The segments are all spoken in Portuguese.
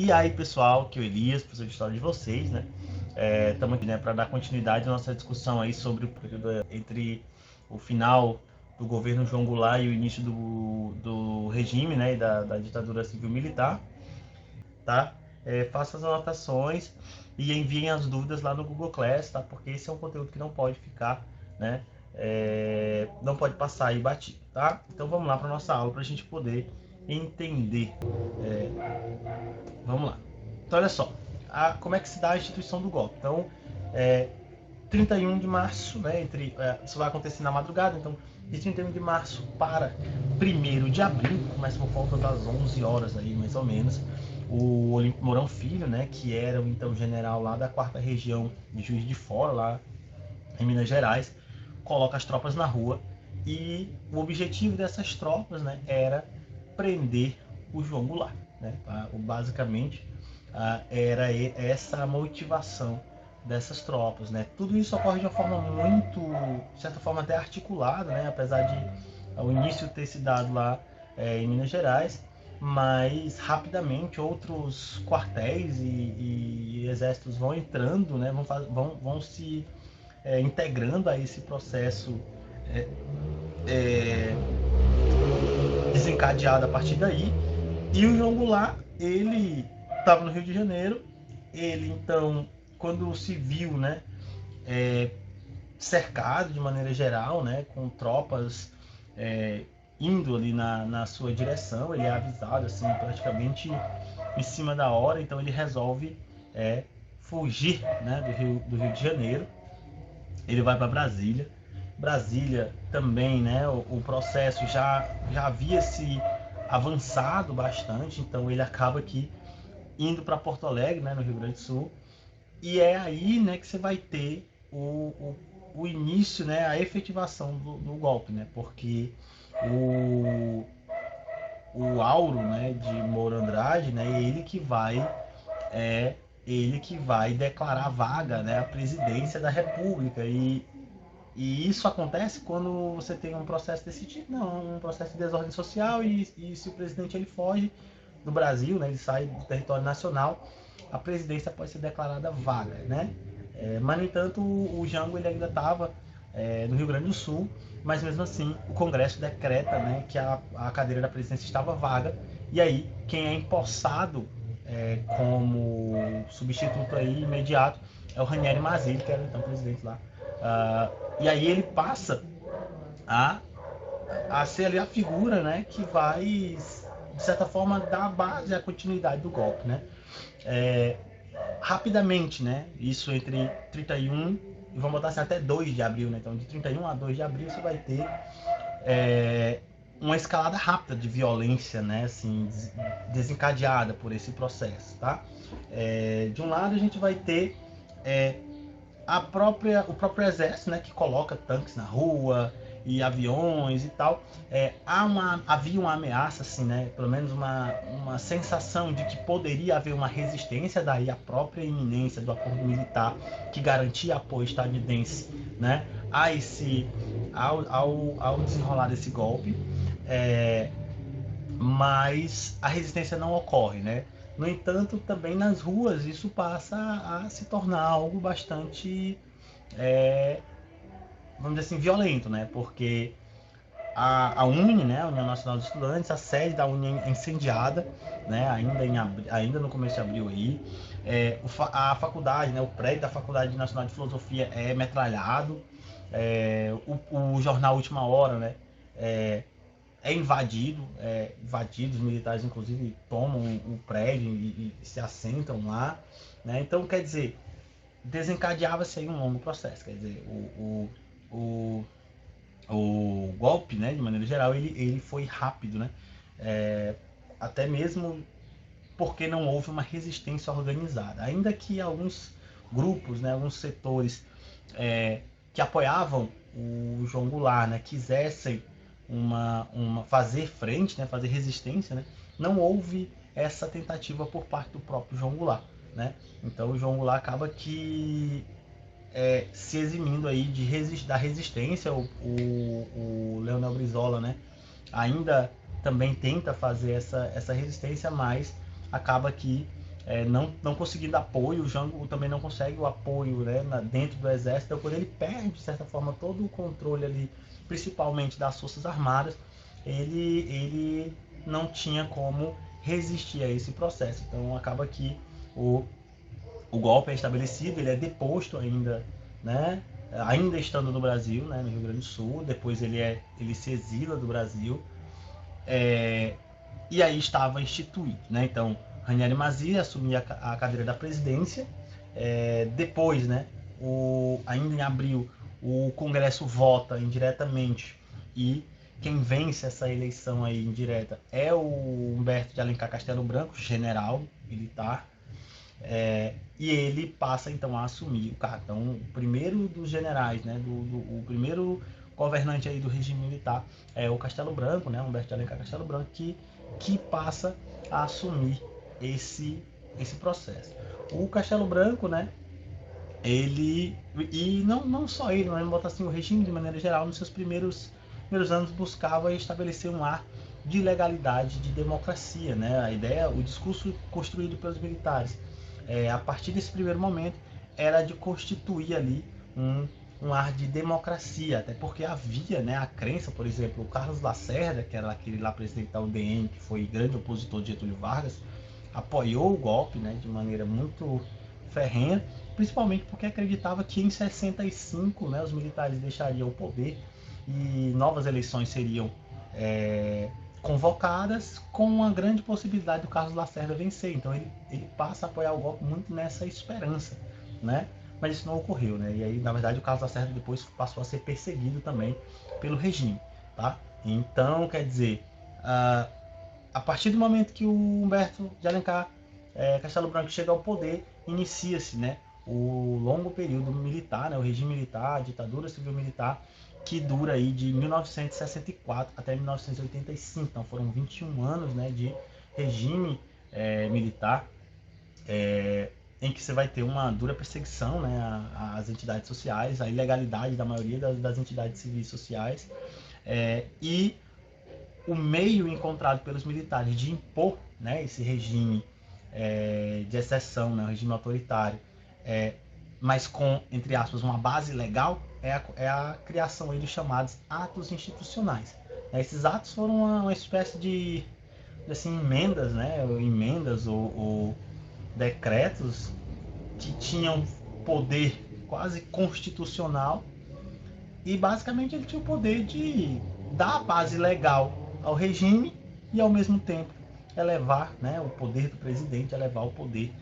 E aí, pessoal, que é o Elias, professor de história de vocês, né? Estamos aqui, né, para dar continuidade à nossa discussão aí sobre o período entre o final do governo João Goulart e o início do regime, né, e da ditadura civil-militar, tá? Faça as anotações e enviem as dúvidas lá no Google Class, tá? Porque esse é um conteúdo que não pode ficar, né? Não pode passar aí batido, tá? Então vamos lá para nossa aula para a gente poder entender. Vamos lá. Então, olha só, como é que se dá a instituição do golpe? Então, 31 de março, né, isso vai acontecer na madrugada, então, de 31 de março para 1º de abril, começa por volta das 11 horas aí, mais ou menos, o Olímpio Mourão Filho, né, que era o então general lá da 4ª região de Juiz de Fora, lá em Minas Gerais, coloca as tropas na rua e o objetivo dessas tropas, né, era prender o João Goulart, né? Basicamente, era essa a motivação dessas tropas, né? Tudo isso ocorre de uma forma muito, de certa forma até articulada, né? Apesar de o início ter se dado lá em Minas Gerais, mas rapidamente outros quartéis e exércitos vão entrando, né? Vão se integrando a esse processo desencadeado a partir daí. E o João Goulart, ele estava no Rio de Janeiro, ele então, quando se viu, né, cercado de maneira geral, né, com tropas indo ali na sua direção, ele é avisado assim praticamente em cima da hora, então ele resolve fugir, né, do Rio de Janeiro. Ele vai para Brasília. Brasília também, né, o processo já havia se avançado bastante, então ele acaba aqui indo para Porto Alegre, né, no Rio Grande do Sul, e é aí, né, que você vai ter o início, né, a efetivação do golpe, né, porque o Auro, né, de Moura Andrade, né, ele que vai declarar vaga, né, a presidência da República, e isso acontece quando você tem um processo desse tipo, não, um processo de desordem social, e se o presidente ele foge do Brasil, né, ele sai do território nacional, a presidência pode ser declarada vaga, né? Mas, no entanto, o Jango ele ainda estava no Rio Grande do Sul, mas mesmo assim o Congresso decreta, né, que a cadeira da presidência estava vaga, e aí quem é empossado como substituto aí imediato é o Ranieri Mazzilli, que era então presidente lá. E aí ele passa a, a ser ali a figura, né, que vai, de certa forma, dar a base, a continuidade do golpe, né? Rapidamente, né? Isso entre 31 e vamos botar assim, até 2 de abril, né? Então, de 31 a 2 de abril, você vai ter uma escalada rápida de violência, né? Assim, desencadeada por esse processo, tá? De um lado, a gente vai ter o próprio exército, né, que coloca tanques na rua e aviões e tal. Havia uma ameaça, assim, né, pelo menos uma sensação de que poderia haver uma resistência, daí a própria iminência do acordo militar que garantia apoio estadunidense, né, ao desenrolar desse golpe. Mas a resistência não ocorre, né? No entanto, também nas ruas isso passa a se tornar algo bastante, vamos dizer assim, violento, né? Porque a UNE, né, a União Nacional dos Estudantes, a sede da UNE é incendiada, né? Ainda no começo de abril aí. A faculdade, né, o prédio da Faculdade Nacional de Filosofia é metralhado. O jornal Última Hora, né? Invadido, os militares inclusive tomam o prédio e se assentam lá, né? Então, quer dizer, desencadeava-se aí um longo processo, quer dizer, o golpe, né, de maneira geral, ele foi rápido, né? Até mesmo porque não houve uma resistência organizada, ainda que alguns grupos, né, alguns setores que apoiavam o João Goulart, né, quisessem fazer frente, né, fazer resistência, né, não houve essa tentativa por parte do próprio João Goulart, né? Então o João Goulart acaba que se eximindo aí da resistência. O Leonel Brizola, né, ainda também tenta fazer essa resistência, mas acaba que não conseguindo apoio. O Jango também não consegue o apoio, né, dentro do exército. Então, quando ele perde, de certa forma, todo o controle ali, principalmente das forças armadas, ele não tinha como resistir a esse processo. Então acaba que o golpe é estabelecido, ele é deposto ainda, né, ainda estando no Brasil, né, no Rio Grande do Sul. Depois ele se exila do Brasil, e aí estava instituído, né? Então Ranieri Mazzilli assumia a cadeira da presidência. Depois, né, ainda em abril, o Congresso vota indiretamente, e quem vence essa eleição aí indireta é o Humberto de Alencar Castelo Branco, general militar. E ele passa então a assumir o cargo. Então, o primeiro dos generais, né, o primeiro governante aí do regime militar é o Castelo Branco, né, Humberto de Alencar Castelo Branco, que passa a assumir esse processo. O Castelo Branco, né, ele, e não só ele, mas botar assim, o regime de maneira geral, nos seus primeiros anos buscava estabelecer um ar de legalidade, de democracia, né? A ideia, o discurso construído pelos militares, a partir desse primeiro momento, era de constituir ali um ar de democracia, até porque havia, né, a crença, por exemplo, o Carlos Lacerda, que era aquele lá presidente da UDN, que foi grande opositor de Getúlio Vargas, apoiou o golpe, né, de maneira muito ferrenha, principalmente porque acreditava que em 65, né, os militares deixariam o poder e novas eleições seriam convocadas, com uma grande possibilidade do Carlos Lacerda vencer. Então ele passa a apoiar o golpe muito nessa esperança, né? Mas isso não ocorreu, né? E aí, na verdade, o Carlos Lacerda depois passou a ser perseguido também pelo regime, tá? Então, quer dizer, a partir do momento que o Humberto de Alencar Castelo Branco chega ao poder, inicia-se, né, o longo período militar, né, o regime militar, a ditadura civil-militar, que dura aí de 1964 até 1985. Então foram 21 anos, né, de regime militar, em que você vai ter uma dura perseguição, né, às entidades sociais, a ilegalidade da maioria das entidades civis sociais, e o meio encontrado pelos militares de impor, né, esse regime de exceção, né, um regime autoritário, mas com, entre aspas, uma base legal, é a criação aí dos chamados atos institucionais. Esses atos foram uma espécie de assim, emendas, né, ou decretos que tinham poder quase constitucional, e basicamente ele tinha o poder de dar a base legal ao regime e ao mesmo tempo elevar, né, o poder do presidente, elevar o poder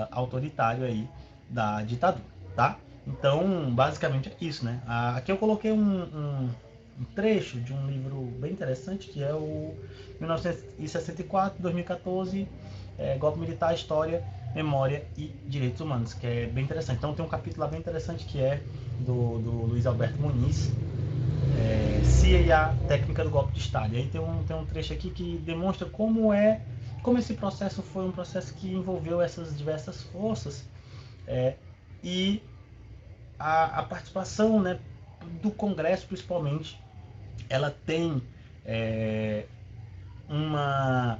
autoritário aí da ditadura, tá? Então, basicamente é isso, né? Aqui eu coloquei um trecho de um livro bem interessante, que é o 1964-2014, Golpe Militar, História, Memória e Direitos Humanos, que é bem interessante. Então tem um capítulo lá bem interessante que é do Luiz Alberto Muniz, CIA e a técnica do golpe de Estado. E aí tem um trecho aqui que demonstra como esse processo foi um processo que envolveu essas diversas forças, e a participação, né, do Congresso, principalmente, ela tem uma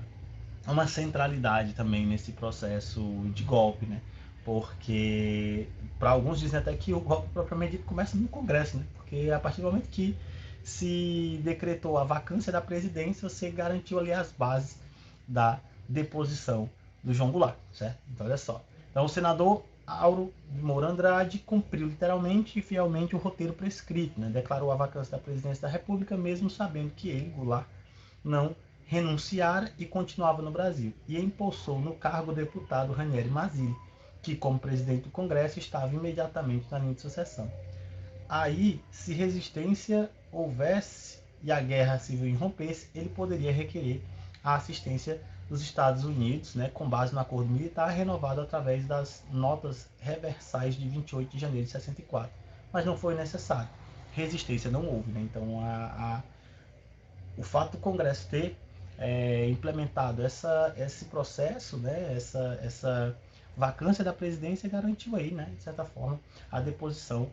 centralidade também nesse processo de golpe, né? Porque para alguns dizem até que o golpe propriamente dito começa no Congresso, né? Porque a partir do momento que se decretou a vacância da presidência, você garantiu ali as bases da deposição do João Goulart, certo? Então olha só. Então o senador Auro de Moura Andrade cumpriu literalmente e fielmente o roteiro prescrito, né? Declarou a vacância da presidência da República, mesmo sabendo que ele, Goulart, não renunciara e continuava no Brasil, e impulsou no cargo o deputado Ranieri Mazzilli, que, como presidente do Congresso, estava imediatamente na linha de sucessão. Aí, se resistência houvesse e a guerra civil irrompesse, ele poderia requerer a assistência dos Estados Unidos, né, com base no acordo militar renovado através das notas reversais de 28 de janeiro de 64. Mas não foi necessário. Resistência não houve, né? Então, o fato do Congresso ter implementado esse processo, né, essa vacância da presidência, garantiu aí, né, de certa forma, a deposição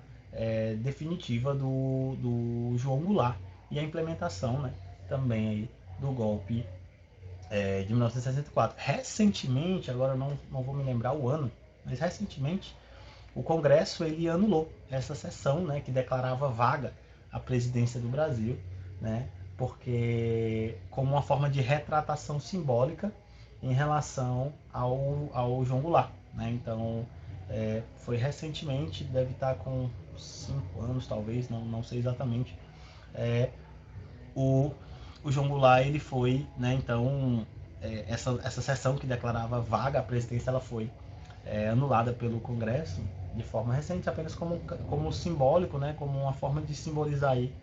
definitiva do João Goulart, e a implementação, né, também aí do golpe de 1964. Recentemente, agora eu não vou me lembrar o ano, mas recentemente o Congresso ele anulou essa sessão, né, que declarava vaga a presidência do Brasil, né, porque como uma forma de retratação simbólica em relação ao João Goulart, né? Então foi recentemente, deve estar com 5 anos talvez, não sei exatamente. O, o João Goulart ele foi, né? Então essa sessão que declarava vaga a presidência, ela foi anulada pelo Congresso de forma recente, apenas como simbólico, né? Como uma forma de simbolizar aí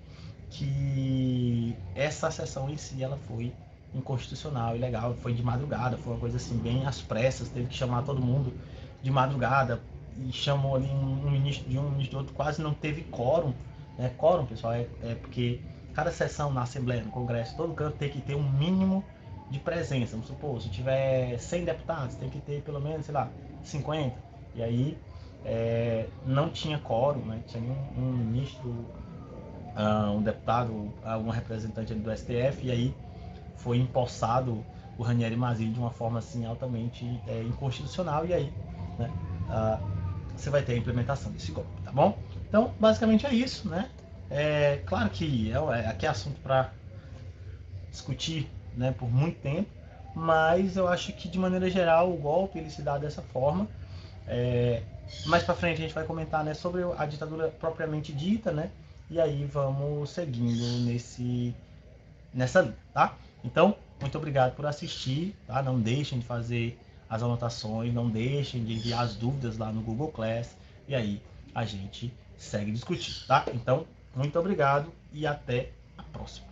que essa sessão em si ela foi inconstitucional, ilegal, foi de madrugada, foi uma coisa assim bem às pressas, teve que chamar todo mundo de madrugada e chamou ali um ministro de um, ministro de outro, quase não teve quórum, né? Quórum, pessoal, porque cada sessão na Assembleia, no Congresso, todo canto tem que ter um mínimo de presença. Vamos supor, se tiver 100 deputados, tem que ter pelo menos, sei lá, 50. E aí não tinha quórum, né? Tinha um ministro, um deputado, algum representante do STF, e aí foi empossado o Ranieri Mazzilli de uma forma assim altamente inconstitucional, e aí, né, você vai ter a implementação desse golpe, tá bom? Então, basicamente é isso, né? Claro que aqui é assunto para discutir, né, por muito tempo, mas eu acho que de maneira geral o golpe ele se dá dessa forma. Mais para frente a gente vai comentar, né, sobre a ditadura propriamente dita, né? E aí vamos seguindo nessa linha, tá? Então, muito obrigado por assistir, tá? Não deixem de fazer as anotações, não deixem de enviar as dúvidas lá no Google Class, e aí a gente segue discutindo, tá? Então, muito obrigado e até a próxima.